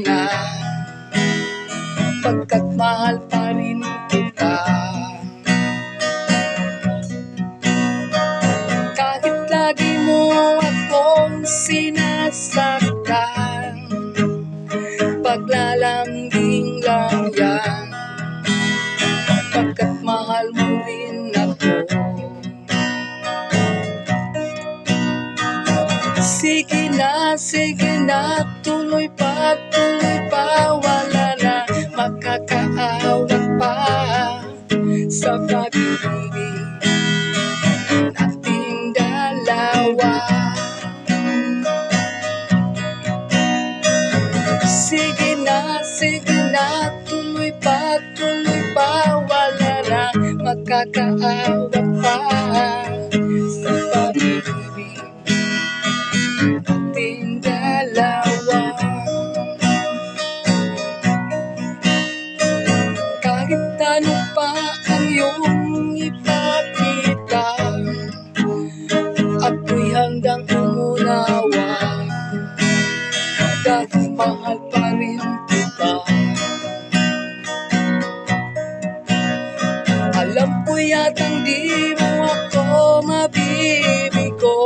na, pagkat mahal pa rin kita. Kahit lagi mo akong sinasaktan, paglalambing lang yan, pagkat mahal mo rin ako. Sige na, tuloy pa, wala na makakaawat pa sa pag-ibig nating dalawa. Sige na, tuloy pa, wala na makakaawat pa sa pag-ibig nating dalawa. Kahit ano pa ang iyong ipakita, ako'y handang umunawa, dahil mahal pa rin kita. Alam ko yatang di mo ako mabibigo,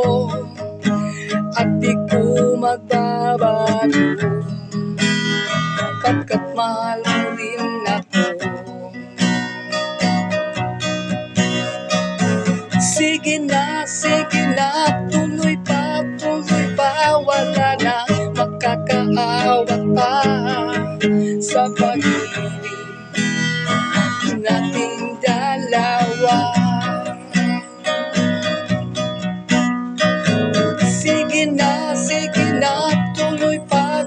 at di ko magbabago, pagkat mahal mo rin ako. Sige na, tuloy pa, wala na makakaawat pa sa pag-ibig nating dalawa. Sige na, tuloy pa,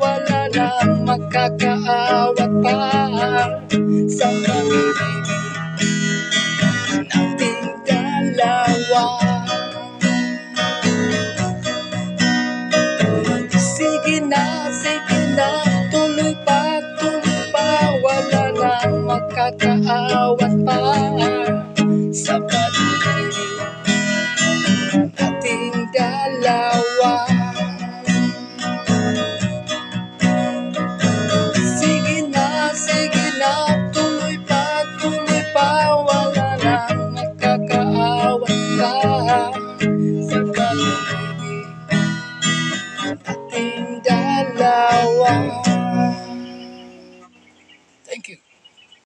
wala na makakaawat pa sa pag-ibig nating dalawa. Sige na, tuloy pa, wala na makakaawat pa sa pag-ibig nating dalawa. Sige na, tuloy pa, wala na makakaawat pa sa pag-ibig nating dalawa.